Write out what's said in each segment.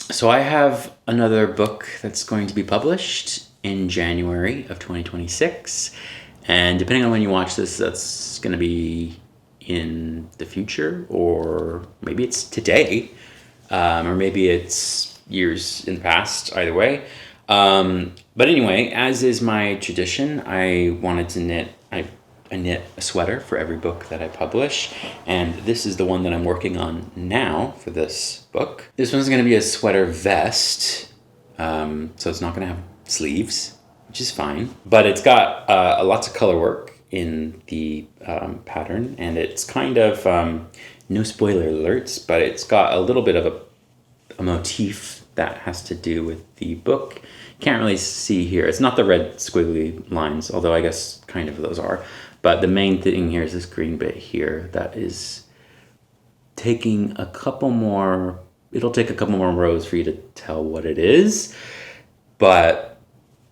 So I have another book that's going to be published in January of 2026. And depending on when you watch this, that's going to be in the future, or maybe it's today, or maybe it's years in the past, either way. But anyway, as is my tradition, I wanted to knit. I knit a sweater for every book that I publish, and this is the one that I'm working on now for this book. This one's going to be a sweater vest, so it's not going to have sleeves, which is fine, but it's got lots of color work in the pattern, and it's kind of no spoiler alerts, but it's got a little bit of a motif that has to do with the book. Can't really see here. It's not the red squiggly lines, although I guess kind of those are. But the main thing here is this green bit here that is taking a couple more, it'll take a couple more rows for you to tell what it is. But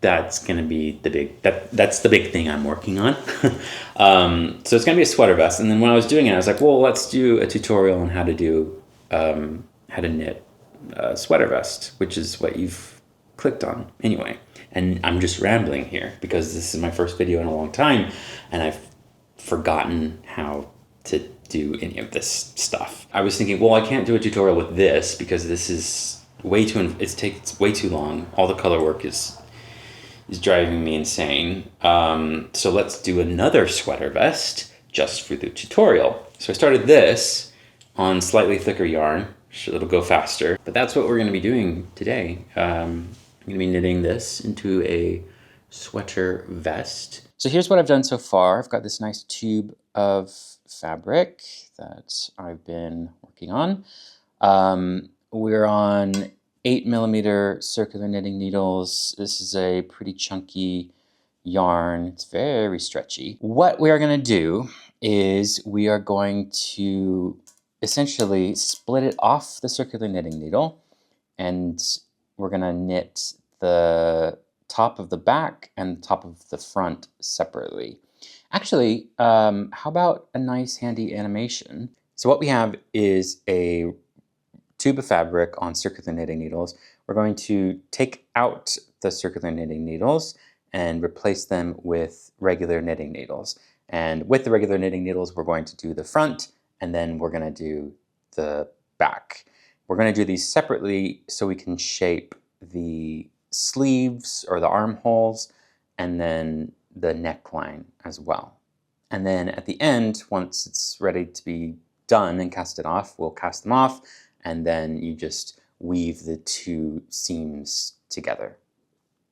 that's going to be the big, that's the big thing I'm working on. So it's going to be a sweater vest. And then when I was doing it, I was like, well, let's do a tutorial on how to knit a sweater vest, which is what you've clicked on anyway. And I'm just rambling here because this is my first video in a long time and I've forgotten how to do any of this stuff. I was thinking, well, I can't do a tutorial with this because this is way too, it's way too long. All the color work is driving me insane. So let's do another sweater vest just for the tutorial. So I started this on slightly thicker yarn, so it'll go faster. But that's what we're going to be doing today. I'm going to be knitting this into a sweater vest. So here's what I've done so far. I've got this nice tube of fabric that I've been working on. We're on 8mm circular knitting needles. This is a pretty chunky yarn. It's very stretchy. What we are going to do is we are going to essentially split it off the circular knitting needle, and we're going to knit the top of the back and top of the front separately. Actually, how about a nice handy animation? So what we have is a tube of fabric on circular knitting needles. We're going to take out the circular knitting needles and replace them with regular knitting needles. And with the regular knitting needles, we're going to do the front, and then we're going to do the back. We're going to do these separately so we can shape the sleeves or the armholes, and then the neckline as well. And then at the end, once it's ready to be done and casted off, we'll cast them off, and then you just weave the two seams together.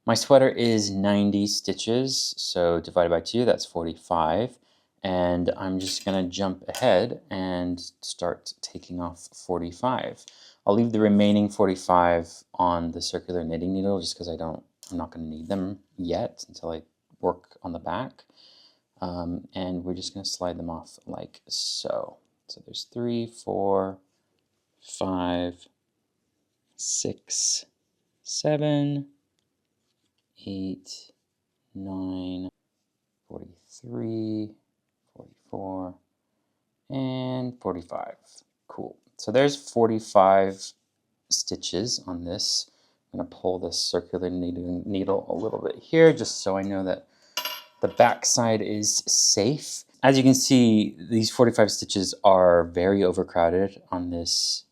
My sweater is 90 stitches, so divided by 2, that's 45. And I'm just going to jump ahead and start taking off 45. I'll leave the remaining 45 on the circular knitting needle just because I'm not going to need them yet until I work on the back. And we're just going to slide them off like so. So there's 3, 4, 5, 6, 7, 8, 9, 43, 44, and 45. Cool. So there's 45 stitches on this. I'm going to pull this circular needle a little bit here just so I know that the back side is safe. As you can see, these 45 stitches are very overcrowded on this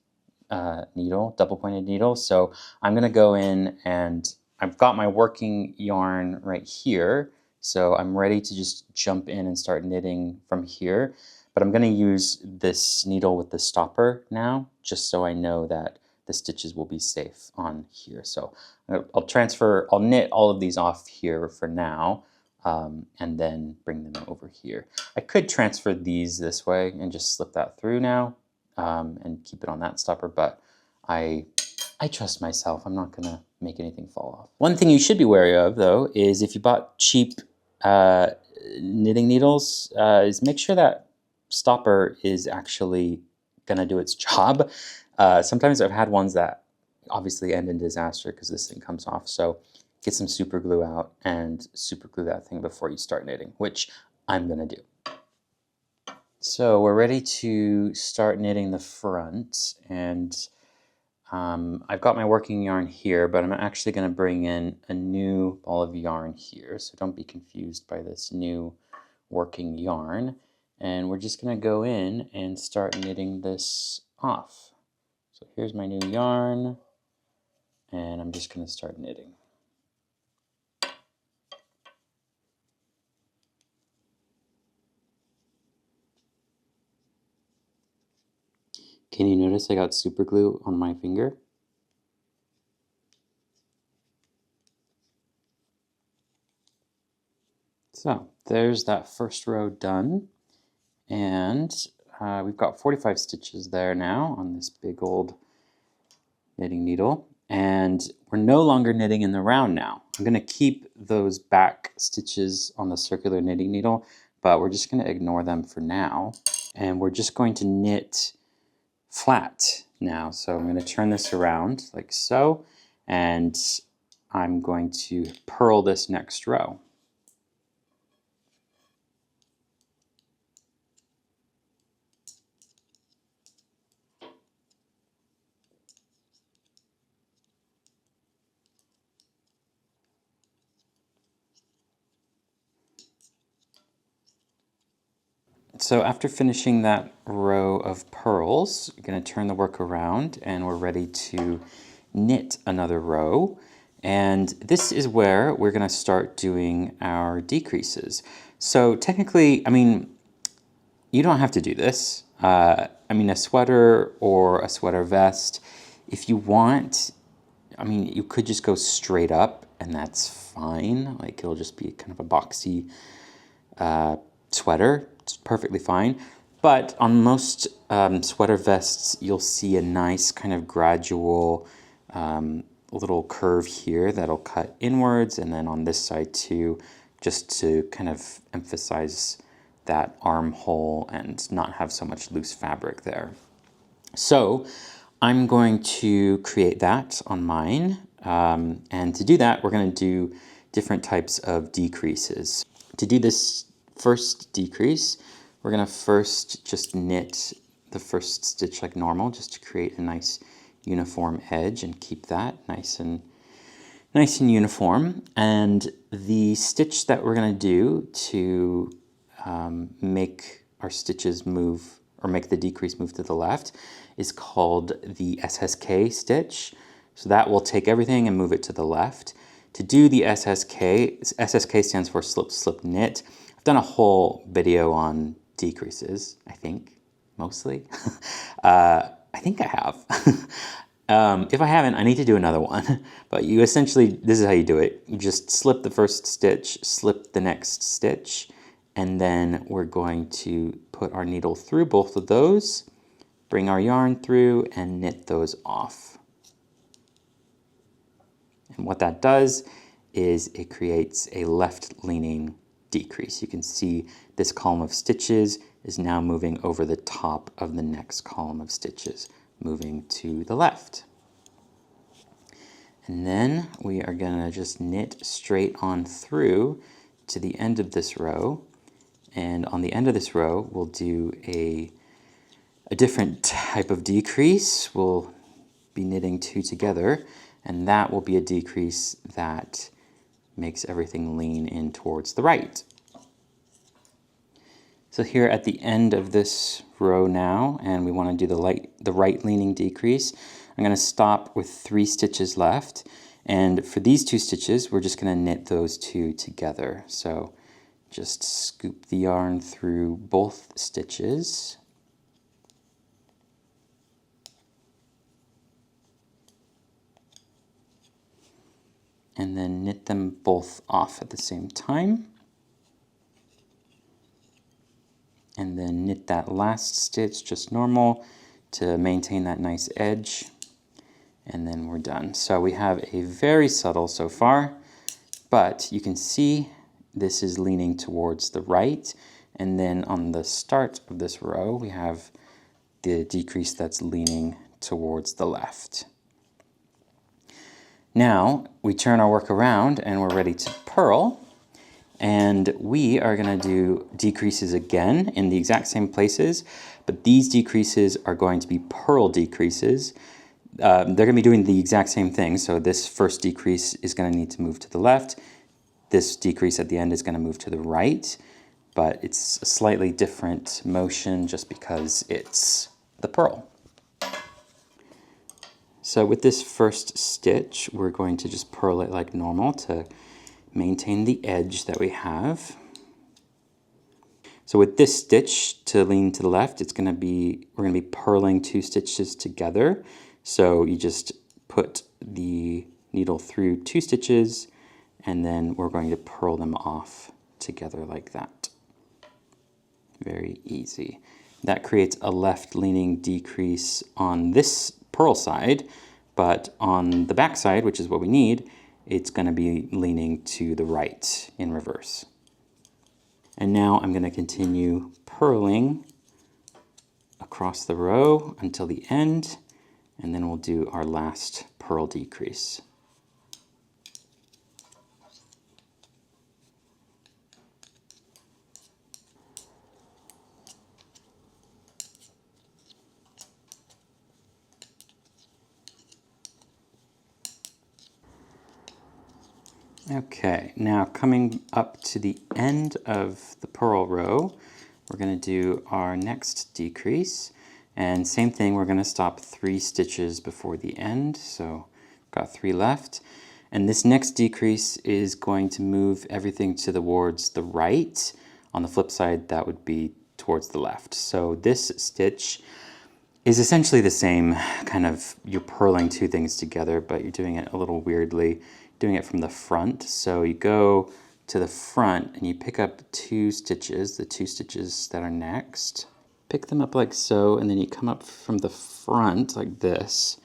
needle, double-pointed needle. So I'm going to go in, and I've got my working yarn right here. So I'm ready to just jump in and start knitting from here. But I'm going to use this needle with the stopper now, just so I know that the stitches will be safe on here. So I'll knit all of these off here for now, and then bring them over here. I could transfer these this way and just slip that through now, and keep it on that stopper, but I trust myself. I'm not gonna make anything fall off. One thing you should be wary of, though, is if you bought cheap knitting needles, is make sure that stopper is actually gonna do its job. Sometimes I've had ones that obviously end in disaster because this thing comes off. So get some super glue out and super glue that thing before you start knitting, which I'm gonna do. So we're ready to start knitting the front, and I've got my working yarn here, but I'm actually going to bring in a new ball of yarn here, so don't be confused by this new working yarn. And we're just going to go in and start knitting this off. So here's my new yarn, and I'm just going to start knitting. Can you notice I got super glue on my finger? So there's that first row done, and we've got 45 stitches there now on this big old knitting needle, and we're no longer knitting in the round now. I'm going to keep those back stitches on the circular knitting needle, but we're just going to ignore them for now, and we're just going to knit flat now. So I'm going to turn this around like so, and I'm going to purl this next row. So after finishing that row of purls, we're going to turn the work around and we're ready to knit another row. And this is where we're going to start doing our decreases. So technically, I mean, you don't have to do this. I mean, a sweater or a sweater vest, if you want, I mean, you could just go straight up and that's fine. Like it'll just be kind of a boxy sweater. It's perfectly fine. But on most sweater vests, you'll see a nice kind of gradual little curve here that'll cut inwards, and then on this side too, just to kind of emphasize that armhole and not have so much loose fabric there. So I'm going to create that on mine. And to do that, we're going to do different types of decreases. To do this first decrease, we're going to first just knit the first stitch like normal, just to create a nice uniform edge and keep that nice and uniform. And the stitch that we're going to do to make our stitches move, or make the decrease move to the left, is called the SSK stitch. So that will take everything and move it to the left. To do the SSK stands for slip, slip, knit. I've done a whole video on decreases, I think, mostly. I think I have. If I haven't, I need to do another one. But you essentially, this is how you do it. You just slip the first stitch, slip the next stitch, and then we're going to put our needle through both of those, bring our yarn through, and knit those off. And what that does is it creates a left-leaning decrease. You can see this column of stitches is now moving over the top of the next column of stitches, moving to the left. And then we are going to just knit straight on through to the end of this row. And on the end of this row, we'll do a different type of decrease. We'll be knitting two together, and that will be a decrease that makes everything lean in towards the right. So here at the end of this row now, and we want to do the right leaning decrease, I'm going to stop with 3 stitches left. And for these 2 stitches, we're just going to knit those two together. So just scoop the yarn through both stitches. And then knit them both off at the same time. And then knit that last stitch just normal to maintain that nice edge. And then we're done. So we have a very subtle so far, but you can see this is leaning towards the right. And then on the start of this row, we have the decrease that's leaning towards the left. Now we turn our work around and we're ready to purl. And we are going to do decreases again in the exact same places, but these decreases are going to be purl decreases. they're going to be doing the exact same thing. So this first decrease is going to need to move to the left. This decrease at the end is going to move to the right, but it's a slightly different motion just because it's the purl. So with this first stitch, we're going to just purl it like normal to maintain the edge that we have. So with this stitch to lean to the left, we're going to be purling 2 stitches together. So you just put the needle through 2 stitches, and then we're going to purl them off together like that. Very easy. That creates a left leaning decrease on this purl side, but on the back side, which is what we need, it's going to be leaning to the right in reverse. And now I'm going to continue purling across the row until the end, and then we'll do our last purl decrease. Okay, now coming up to the end of the purl row, we're going to do our next decrease. And same thing, we're going to stop 3 stitches before the end. So got 3 left. And this next decrease is going to move everything towards the right. On the flip side, that would be towards the left. So this stitch is essentially the same, kind of, you're purling 2 things together, but you're doing it a little weirdly. Doing it from the front. So you go to the front and you pick up 2 stitches, the 2 stitches that are next. Pick them up like so, and then you come up from the front like this,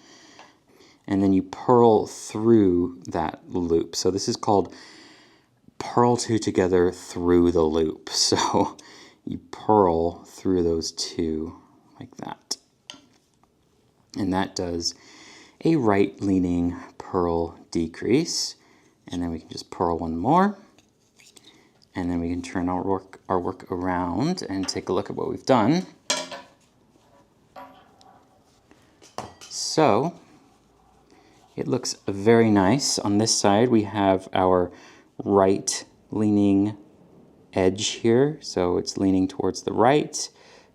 and then you purl through that loop. So this is called purl 2 together through the loop. So you purl through those 2 like that. And that does a right leaning purl decrease, and then we can just purl 1 more, and then we can turn our work around and take a look at what we've done. So it looks very nice. On this side we have our right leaning edge here, so it's leaning towards the right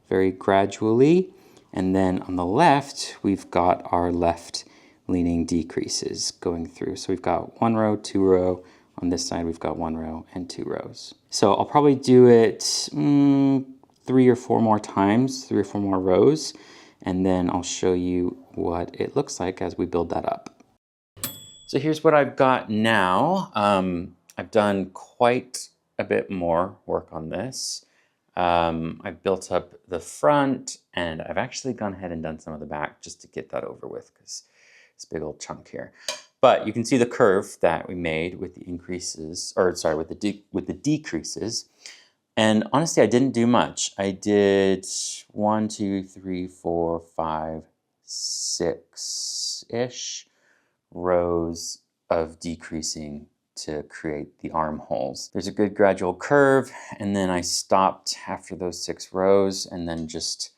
very gradually, and then on the left we've got our left leaning decreases going through. So we've got 1 row, 2 row. On this side, we've got 1 row and 2 rows. So I'll probably do it 3 or 4 more times, 3 or 4 more rows, and then I'll show you what it looks like as we build that up. So here's what I've got now. I've done quite a bit more work on this. I've built up the front, and I've actually gone ahead and done some of the back just to get that over with, because this big old chunk here. But you can see the curve that we made with the increases, or sorry, with the decreases. And honestly, I didn't do much. I did 1, 2, 3, 4, 5, 6-ish rows of decreasing to create the armholes. There's a good gradual curve, and then I stopped after those 6 rows and then just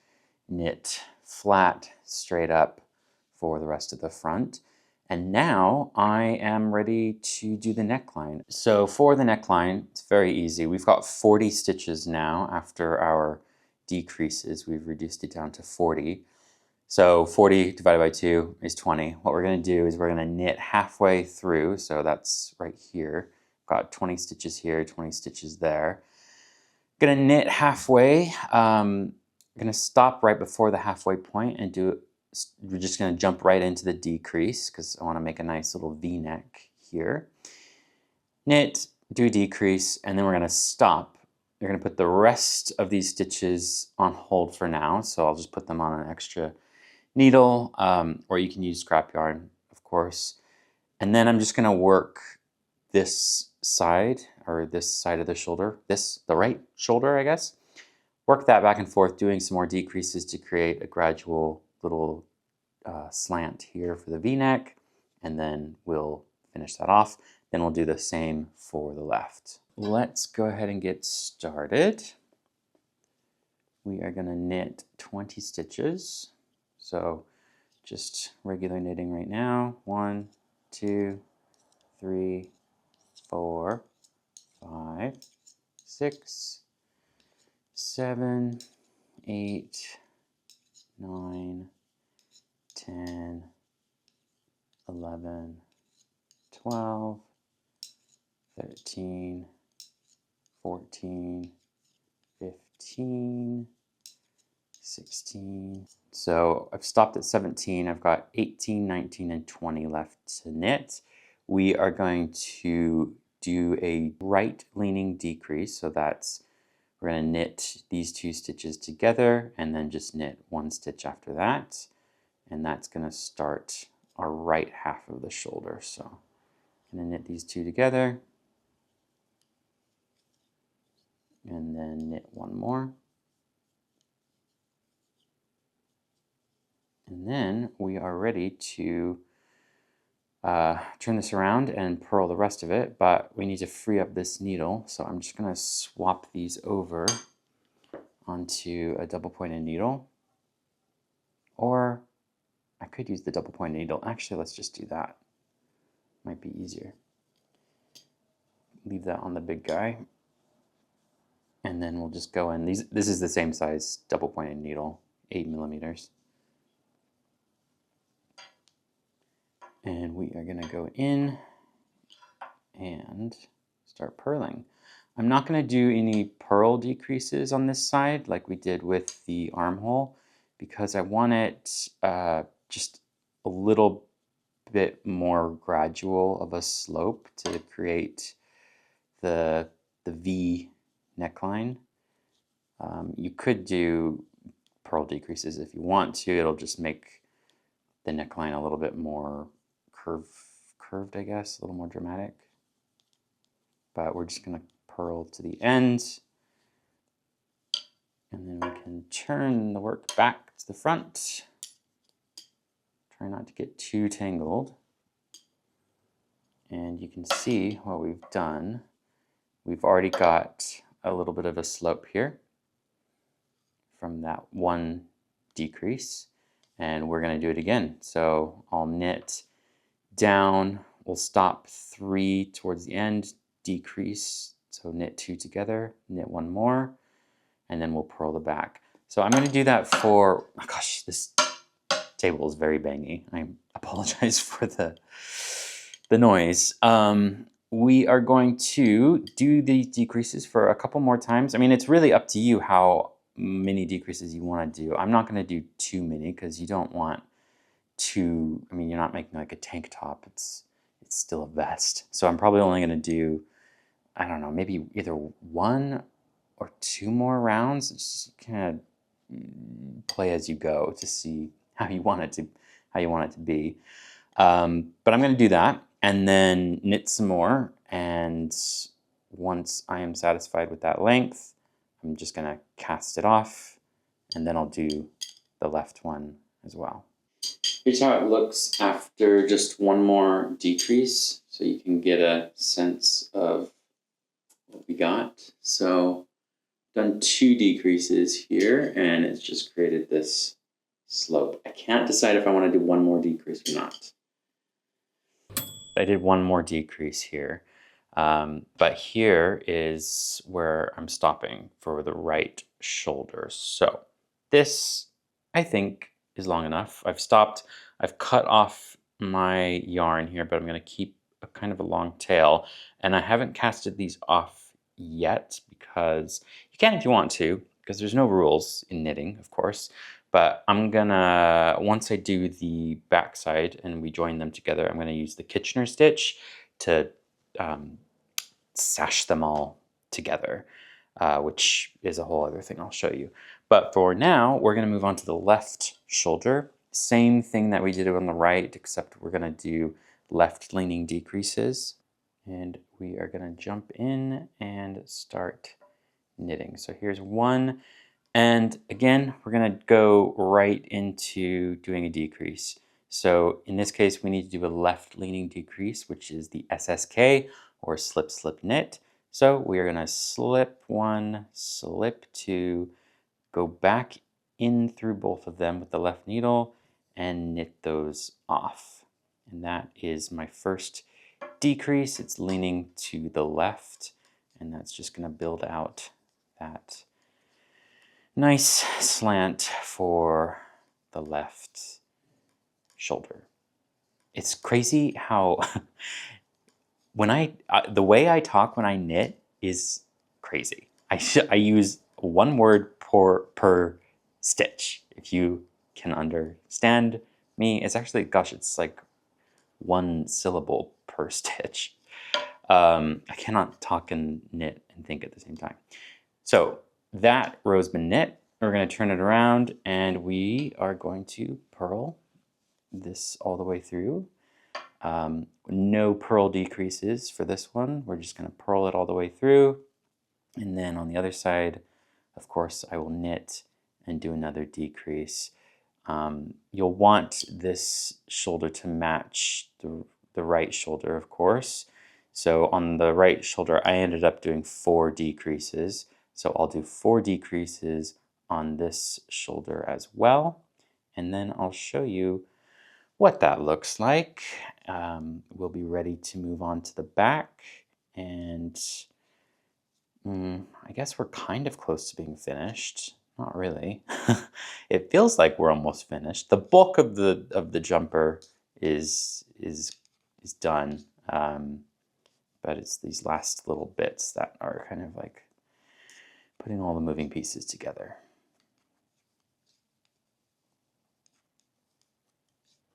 knit flat straight up for the rest of the front. And now I am ready to do the neckline. So for the neckline, it's very easy. We've got 40 stitches now after our decreases. We've reduced it down to 40. So 40 divided by 2 is 20. What we're going to do is we're going to knit halfway through. So that's right here. Got 20 stitches here, 20 stitches there. Going to knit halfway. I'm going to stop right before the halfway point and we're just going to jump right into the decrease because I want to make a nice little V-neck here. Knit, do decrease, and then we're going to stop. You're going to put the rest of these stitches on hold for now, so I'll just put them on an extra needle, or you can use scrap yarn, of course. And then I'm just going to work this side, or this side of the shoulder, the right shoulder, I guess. Work that back and forth, doing some more decreases to create a gradual little slant here for the V-neck, and then we'll finish that off. Then we'll do the same for the left. Let's go ahead and get started. We are going to knit 20 stitches. So just regular knitting right now. 1, 2, 3, 4, 5, 6, 7, 8, 9, 10, 11, 12, 13, 14, 15, 16. So I've stopped at 17. I've got 18, 19, and 20 left to knit. We are going to do a right leaning decrease. So that's, we're going to knit these 2 stitches together and then just knit 1 stitch after that. And that's going to start our right half of the shoulder. So I'm going to knit these 2 together and then knit 1 more. And then we are ready to turn this around and purl the rest of it, but we need to free up this needle. So I'm just going to swap these over onto a double pointed needle, or I could use the double pointed needle. Actually, let's just do that. Might be easier. Leave that on the big guy. And then we'll just go in. This is the same size double pointed needle, 8 millimeters. And we are going to go in and start purling. I'm not going to do any purl decreases on this side like we did with the armhole, because I want it just a little bit more gradual of a slope to create the V neckline. You could do purl decreases if you want to. It'll just make the neckline a little bit more curved, I guess, a little more dramatic. But we're just going to purl to the end, and then we can turn the work back to the front. Try not to get too tangled. And you can see what we've done. We've already got a little bit of a slope here from that 1 decrease, and we're going to do it again. So I'll knit down, we'll stop 3 towards the end, decrease, so knit 2 together, knit 1 more, and then we'll purl the back. So I'm going to do that for, oh gosh, this table is very bangy. I apologize for the noise. We are going to do the decreases for a couple more times. I mean, it's really up to you how many decreases you want to do. I'm not going to do too many because you don't want to, I mean, you're not making like a tank top. It's still a vest. So I'm probably only going to do, I don't know, maybe either 1 or 2 more rounds. Just kind of play as you go to see how you want it to be. But I'm going to do that and then knit some more. And once I am satisfied with that length, I'm just going to cast it off, and then I'll do the left one as well. Here's how it looks after just 1 more decrease, so you can get a sense of what we got. So done 2 decreases here, and it's just created this slope. I can't decide if I want to do 1 more decrease or not. I did 1 more decrease here, but here is where I'm stopping for the right shoulder. So this, I think, is long enough. I've stopped, I've cut off my yarn here, but I'm going to keep a kind of a long tail, and I haven't casted these off yet because you can if you want to, because there's no rules in knitting, of course. But I'm gonna, once I do the backside and we join them together, I'm gonna use the Kitchener stitch to sash them all together, which is a whole other thing I'll show you. But for now, we're gonna move on to the left shoulder. Same thing that we did on the right, except we're gonna do left leaning decreases. And we are gonna jump in and start knitting. So here's 1. And again, we're going to go right into doing a decrease. So in this case, we need to do a left leaning decrease, which is the SSK, or slip, slip, knit. So we are going to slip 1, slip 2, go back in through both of them with the left needle, and knit those off. And that is my first decrease. It's leaning to the left, and that's just going to build out that nice slant for the left shoulder. It's crazy how when the way I talk when I knit is crazy. I use one word per stitch. If you can understand me, it's actually, gosh, it's like one syllable per stitch. I cannot talk and knit and think at the same time. So that row's been knit. We're going to turn it around and we are going to purl this all the way through. No purl decreases for this one. We're just going to purl it all the way through. And then on the other side, of course, I will knit and do another decrease. You'll want this shoulder to match the right shoulder, of course. So on the right shoulder, I ended up doing 4 decreases. So I'll do 4 decreases on this shoulder as well. And then I'll show you what that looks like. We'll be ready to move on to the back, and I guess we're kind of close to being finished. Not really. It feels like we're almost finished. The bulk of the jumper is done, but it's these last little bits that are kind of like putting all the moving pieces together.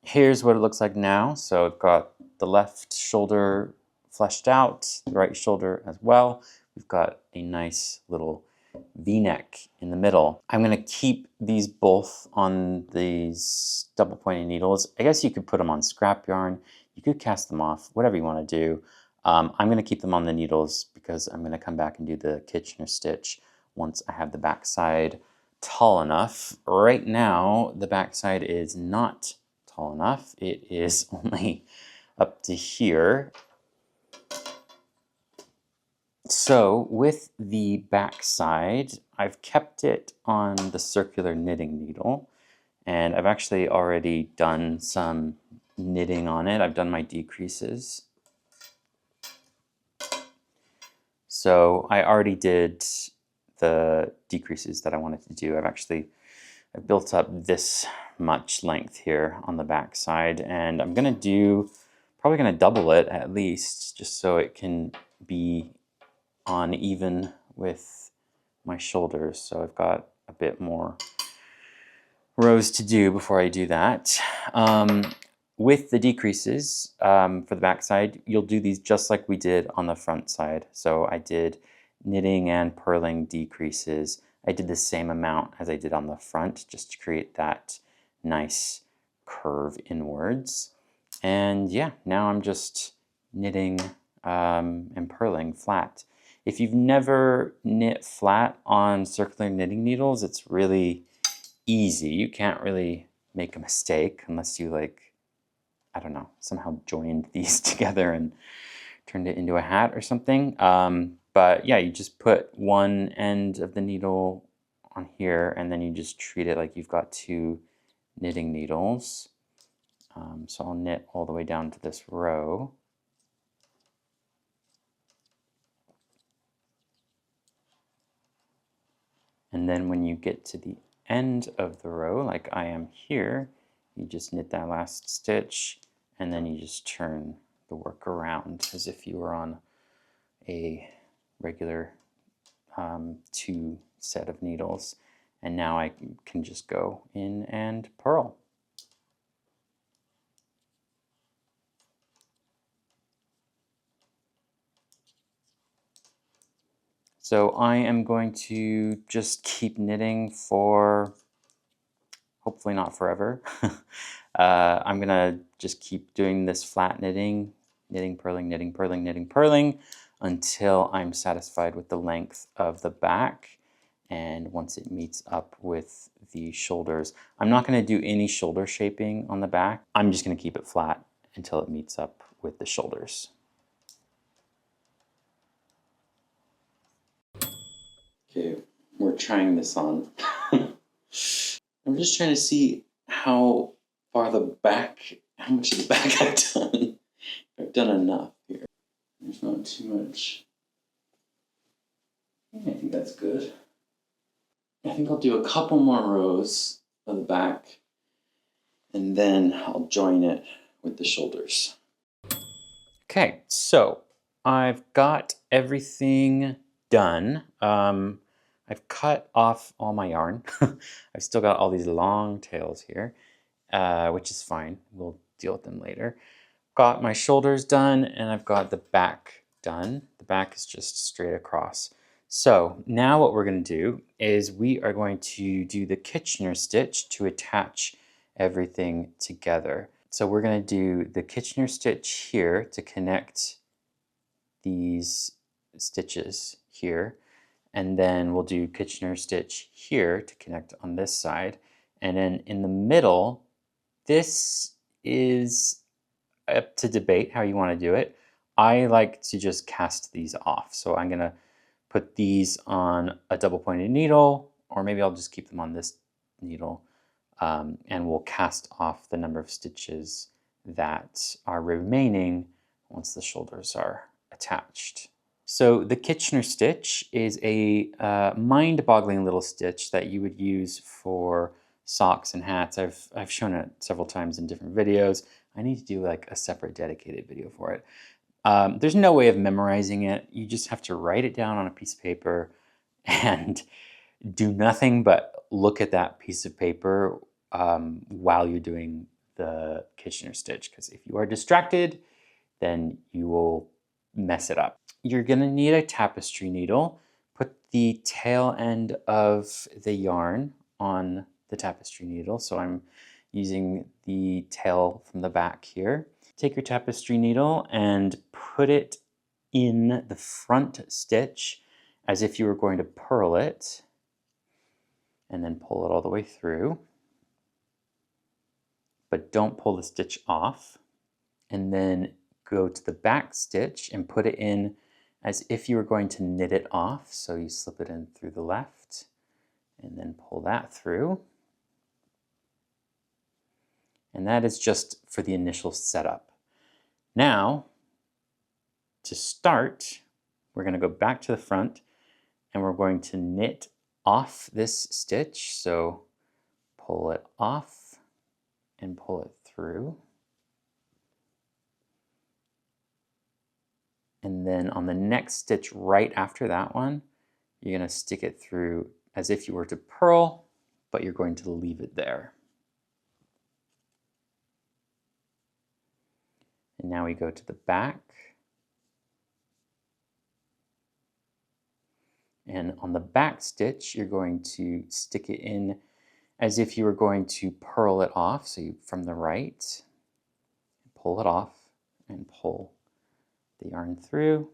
Here's what it looks like now. So I've got the left shoulder fleshed out, the right shoulder as well. We've got a nice little V-neck in the middle. I'm going to keep these both on these double pointed needles. I guess you could put them on scrap yarn. You could cast them off, whatever you want to do. I'm going to keep them on the needles because I'm going to come back and do the Kitchener stitch once I have the backside tall enough. Right now, the backside is not tall enough. It is only up to here. So with the back side, I've kept it on the circular knitting needle, and I've actually already done some knitting on it. I've done my decreases. So I already did the decreases that I wanted to do. I've built up this much length here on the back side, and I'm probably gonna double it at least, just so it can be on even with my shoulders. So I've got a bit more rows to do before I do that. With the decreases for the back side, you'll do these just like we did on the front side. So I did knitting and purling decreases. I did the same amount as I did on the front, just to create that nice curve inwards. And yeah, now I'm just knitting and purling flat. If you've never knit flat on circular knitting needles, it's really easy. You can't really make a mistake unless you, like, I don't know, somehow joined these together and turned it into a hat or something. But yeah, you just put one end of the needle on here, and then you just treat it like you've got 2 knitting needles. So I'll knit all the way down to this row. And then when you get to the end of the row, like I am here, you just knit that last stitch, and then you just turn the work around as if you were on a regular 2 set of needles. And now I can just go in and purl. So I am going to just keep knitting for hopefully not forever. I'm gonna just keep doing this flat knitting, knitting, purling, knitting, purling, knitting, purling, until I'm satisfied with the length of the back. And once it meets up with the shoulders, I'm not gonna do any shoulder shaping on the back. I'm just gonna keep it flat until it meets up with the shoulders. Okay, we're trying this on. I'm just trying to see how far the back, how much of the back I've done. I've done enough here. There's not too much. Yeah, I think that's good. I think I'll do a couple more rows of the back, and then I'll join it with the shoulders. Okay, so I've got everything done. I've cut off all my yarn. I've still got all these long tails here, which is fine. We'll deal with them later. Got my shoulders done, and I've got the back done. The back is just straight across. So now what we're going to do is we are going to do the Kitchener stitch to attach everything together. So we're going to do the Kitchener stitch here to connect these stitches here, and then we'll do Kitchener stitch here to connect on this side, and then in the middle, this is up to debate how you want to do it. I like to just cast these off, so I'm going to put these on a double pointed needle, or maybe I'll just keep them on this needle, and we'll cast off the number of stitches that are remaining once the shoulders are attached. So the Kitchener stitch is a mind-boggling little stitch that you would use for socks and hats. I've shown it several times in different videos. I need to do like a separate dedicated video for it. There's no way of memorizing it. You just have to write it down on a piece of paper and do nothing but look at that piece of paper while you're doing the Kitchener stitch, because if you are distracted, then you will mess it up. You're going to need a tapestry needle. Put the tail end of the yarn on the tapestry needle. So I'm using the tail from the back here. Take your tapestry needle and put it in the front stitch as if you were going to purl it, and then pull it all the way through. But don't pull the stitch off. And then go to the back stitch and put it in as if you were going to knit it off. So you slip it in through the left and then pull that through. And that is just for the initial setup. Now, to start, we're going to go back to the front and we're going to knit off this stitch. So pull it off and pull it through. And then on the next stitch right after that one, you're going to stick it through as if you were to purl, but you're going to leave it there. And now we go to the back. And on the back stitch, you're going to stick it in as if you were going to purl it off. So you, from the right, pull it off and pull the yarn through.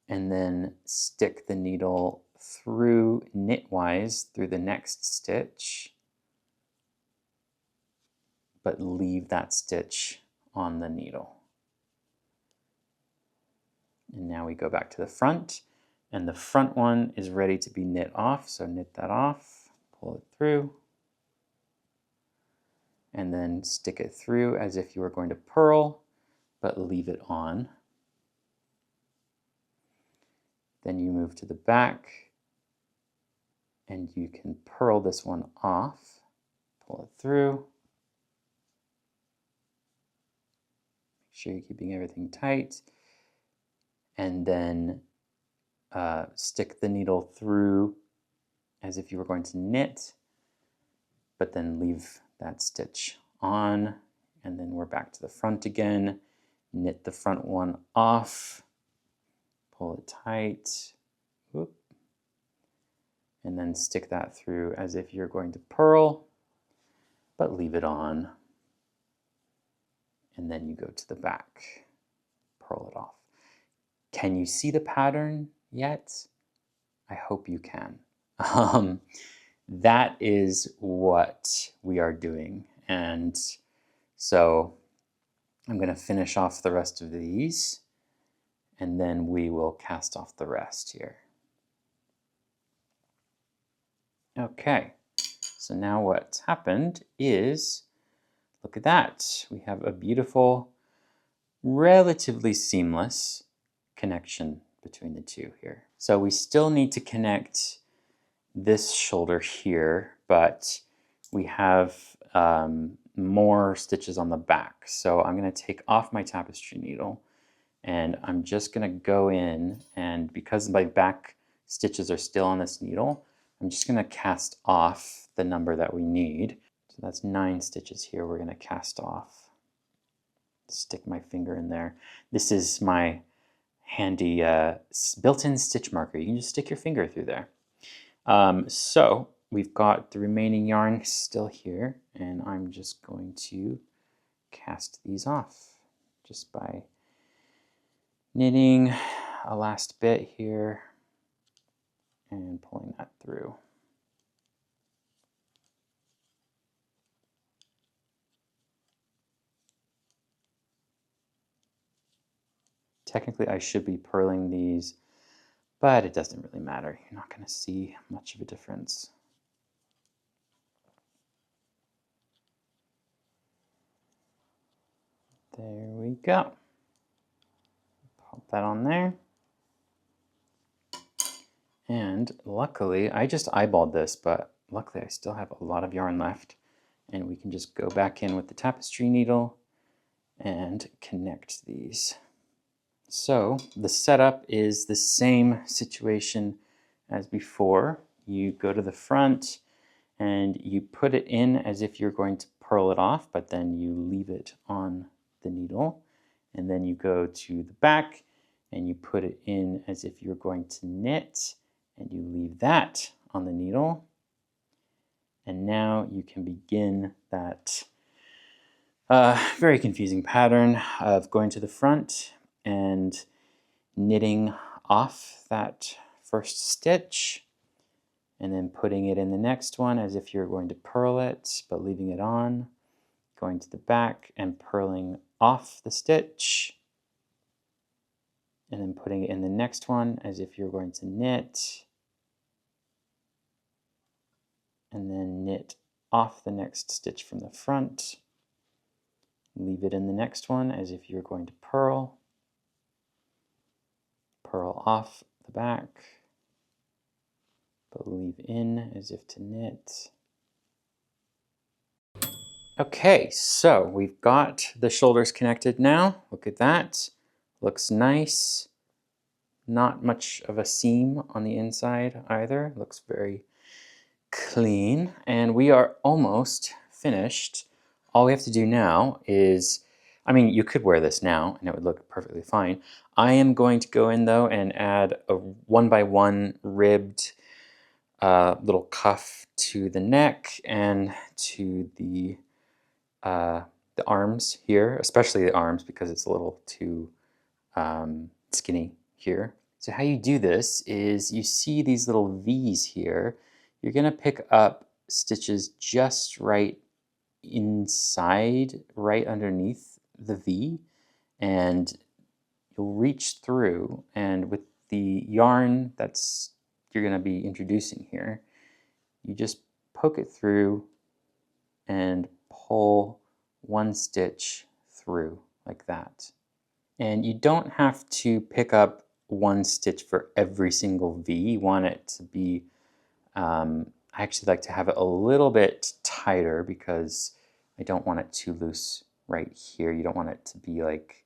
And then stick the needle through knitwise through the next stitch, but leave that stitch on the needle. And now we go back to the front, and the front one is ready to be knit off. So knit that off, pull it through, and then stick it through as if you were going to purl, but leave it on. Then you move to the back, and you can purl this one off, pull it through. Make sure you're keeping everything tight. And then stick the needle through as if you were going to knit, but then leave that stitch on. And then we're back to the front again. Knit the front one off, pull it tight, whoop, and then stick that through as if you're going to purl, but leave it on. And then you go to the back, purl it off. Can you see the pattern yet? I hope you can. That is what we are doing. And so I'm going to finish off the rest of these, and then we will cast off the rest here. Okay, So now what's happened is, look at that. We have a beautiful, relatively seamless connection between the two here. So we still need to connect this shoulder here, but we have more stitches on the back. So I'm going to take off my tapestry needle and I'm just going to go in, and because my back stitches are still on this needle, I'm just going to cast off the number that we need. So that's 9 stitches here we're going to cast off. Stick my finger in there. This is my handy built-in stitch marker. You can just stick your finger through there. So we've got the remaining yarn still here, and I'm just going to cast these off just by knitting a last bit here and pulling that through. Technically I should be purling these, but it doesn't really matter. You're not going to see much of a difference. There we go. Pop that on there. And luckily, I just eyeballed this, but luckily I still have a lot of yarn left. And we can just go back in with the tapestry needle and connect these. So the setup is the same situation as before. You go to the front and you put it in as if you're going to purl it off, but then you leave it on the needle. And then you go to the back and you put it in as if you're going to knit, and you leave that on the needle. And now you can begin that very confusing pattern of going to the front and knitting off that first stitch and then putting it in the next one as if you're going to purl it, but leaving it on, going to the back and purling off the stitch, and then putting it in the next one as if you're going to knit, and then knit off the next stitch from the front, leave it in the next one as if you're going to purl, purl off the back, but leave in as if to knit. Okay, so we've got the shoulders connected now. Look at that. Looks nice. Not much of a seam on the inside either. Looks very clean. And we are almost finished. All we have to do now is, I mean, you could wear this now and it would look perfectly fine. I am going to go in though and add a 1x1 ribbed little cuff to the neck and to the arms here, especially the arms because it's a little too skinny here. So how you do this is you see these little V's here. You're going to pick up stitches just right inside, right underneath the V, and you'll reach through, and with the yarn that's you're going to be introducing here, you just poke it through and pull one stitch through like that. And you don't have to pick up one stitch for every single V. You want it to be, I actually like to have it a little bit tighter because I don't want it too loose right here. You don't want it to be like,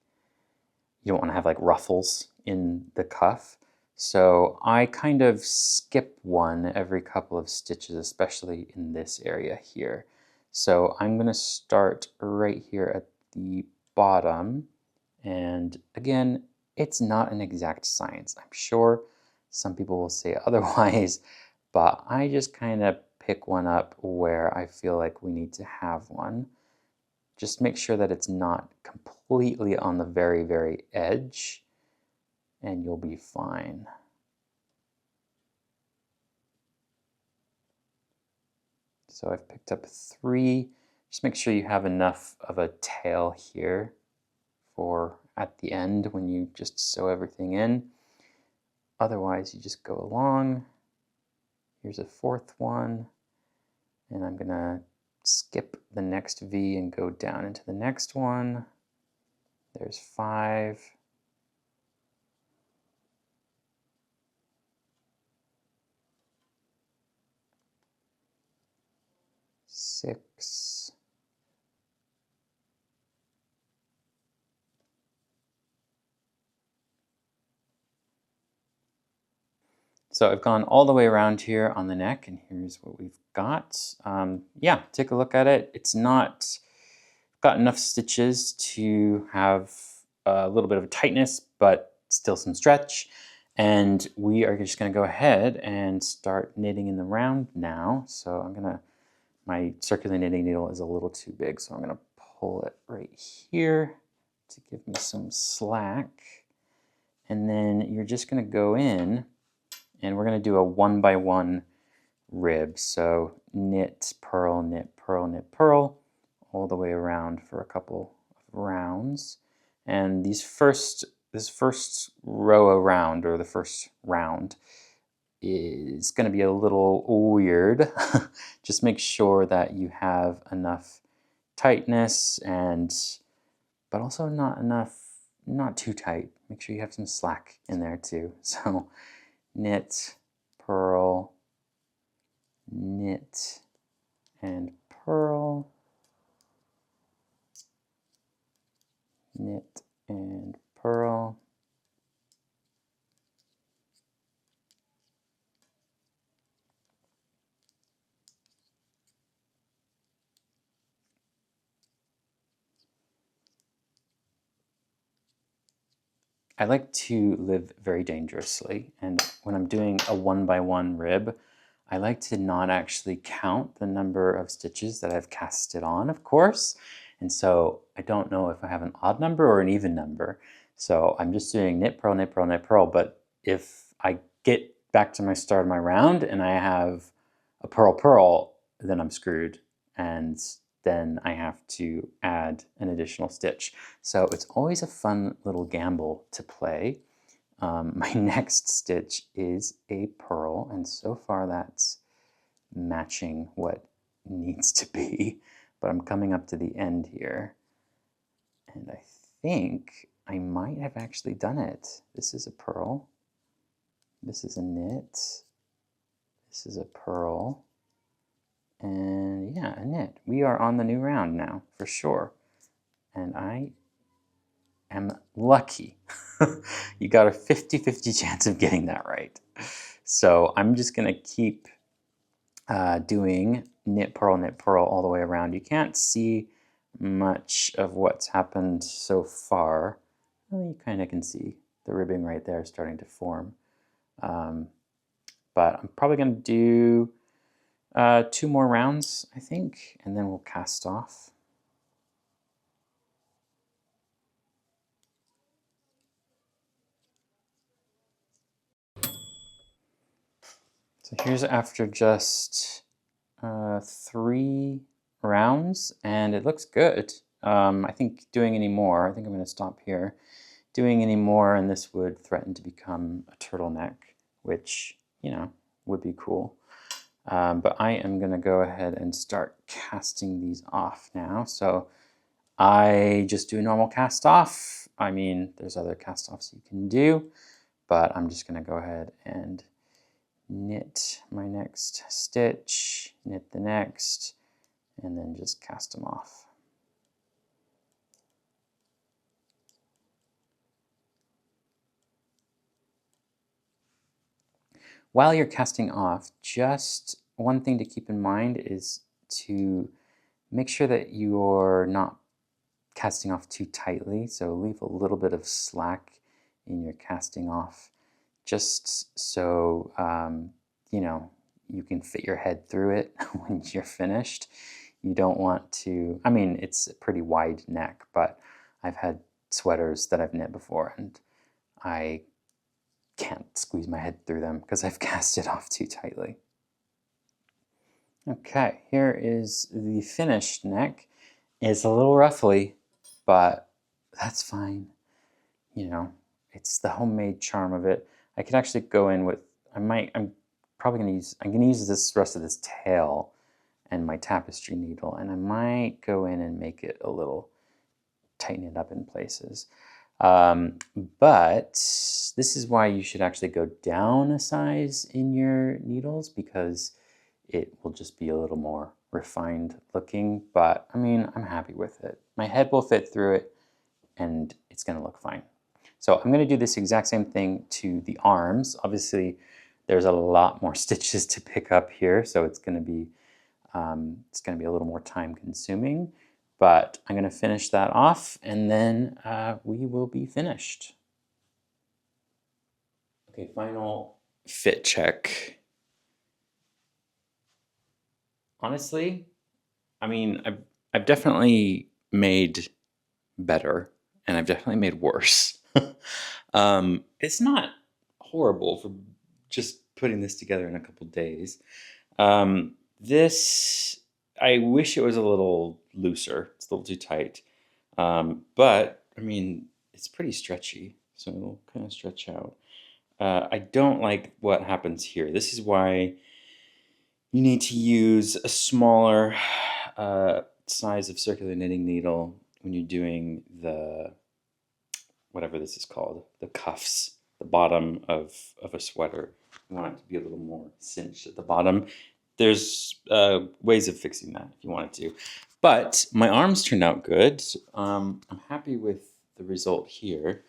you don't want to have like ruffles in the cuff. So I kind of skip one every couple of stitches, especially in this area here. So I'm going to start right here at the bottom. And again, it's not an exact science. I'm sure some people will say otherwise, but I just kind of pick one up where I feel like we need to have one. Just make sure that it's not completely on the very, very edge, and you'll be fine. So I've picked up 3. Just make sure you have enough of a tail here for at the end when you just sew everything in. Otherwise, you just go along. Here's a 4th one, And I'm gonna skip the next V and go down into the next one. There's 5. 6. So I've gone all the way around here on the neck, and here's what we've got. Yeah, take a look at it. It's not got enough stitches to have a little bit of a tightness, but still some stretch. And we are just gonna go ahead and start knitting in the round now. So my circular knitting needle is a little too big, so I'm gonna pull it right here to give me some slack. And then you're just gonna go in, and we're gonna do a 1-by-1 rib. So knit, purl, knit, purl, knit, purl, all the way around for a couple of rounds. And this first row around, or the first round, is going to be a little weird. Just make sure that you have enough tightness, but also not too tight. Make sure you have some slack in there too. So knit, purl, knit, and purl, knit, and purl. I like to live very dangerously, and when I'm doing a 1-by-1 rib, I like to not actually count the number of stitches that I've casted on, of course, and so I don't know if I have an odd number or an even number. So I'm just doing knit, purl, knit, purl, knit, purl, but if I get back to my start of my round and I have a purl, purl, then I'm screwed, and then I have to add an additional stitch. So it's always a fun little gamble to play. My next stitch is a purl, and so far that's matching what needs to be, but I'm coming up to the end here, and I think I might have actually done it. This is a purl, this is a knit, this is a purl, and yeah, a knit. We are on the new round now, for sure. And I am lucky. You got a 50-50 chance of getting that right. So I'm just gonna keep doing knit, purl all the way around. You can't see much of what's happened so far. Well, you kind of can see the ribbing right there starting to form. But I'm probably gonna do 2 more rounds, I think, and then we'll cast off. So here's after just 3 rounds, and it looks good. I think doing any more, I think I'm going to stop here. Doing any more, and this would threaten to become a turtleneck, which, would be cool. But I am going to go ahead and start casting these off now. So I just do a normal cast off. I mean, there's other cast offs you can do, but I'm just going to go ahead and knit my next stitch, knit the next, and then just cast them off. While you're casting off, just one thing to keep in mind is to make sure that you're not casting off too tightly, so leave a little bit of slack in your casting off, just so you can fit your head through it when you're finished. You don't want to, I mean, it's a pretty wide neck, but I've had sweaters that I've knit before, and I can't squeeze my head through them because I've cast it off too tightly. Okay, here is the finished neck. It's a little ruffly, but that's fine. It's the homemade charm of it. I could actually go in with, I'm probably gonna use, I'm gonna use this rest of this tail and my tapestry needle, and I might go in and make it a little, tighten it up in places. But this is why you should actually go down a size in your needles, because it will just be a little more refined looking. But I mean, I'm happy with it. My head will fit through it and it's gonna look fine. So I'm gonna do this exact same thing to the arms. Obviously, there's a lot more stitches to pick up here, so it's gonna be a little more time consuming. But I'm going to finish that off, and then we will be finished. Okay, final fit check. Honestly, I mean, I've definitely made better, and I've definitely made worse. It's not horrible for just putting this together in a couple days. This, I wish it was a little looser. It's a little too tight. But, I mean, it's pretty stretchy, so it'll kind of stretch out. I don't like what happens here. This is why you need to use a smaller size of circular knitting needle when you're doing the, whatever this is called, the cuffs, the bottom of a sweater. You want it to be a little more cinched at the bottom. There's ways of fixing that if you wanted to. But my arms turned out good. I'm happy with the result here.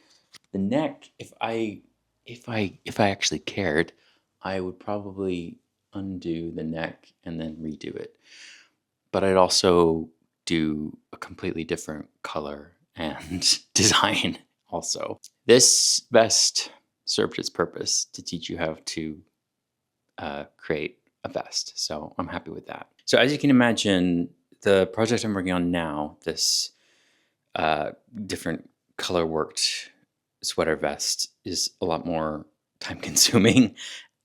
The neck, if I actually cared, I would probably undo the neck and then redo it. But I'd also do a completely different color and design also. This vest served its purpose to teach you how to create a vest. So I'm happy with that. So as you can imagine, the project I'm working on now, this different color worked sweater vest, is a lot more time consuming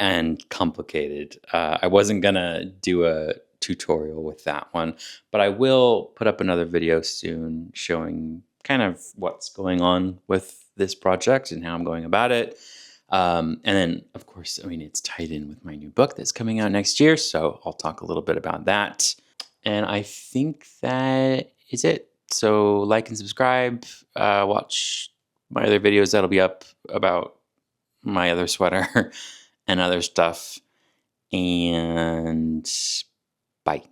and complicated. I wasn't gonna do a tutorial with that one, but I will put up another video soon showing kind of what's going on with this project and how I'm going about it. And then, of course, I mean, it's tied in with my new book that's coming out next year, so I'll talk a little bit about that. And I think that is it. So like and subscribe, watch my other videos that'll be up about my other sweater and other stuff. And bye.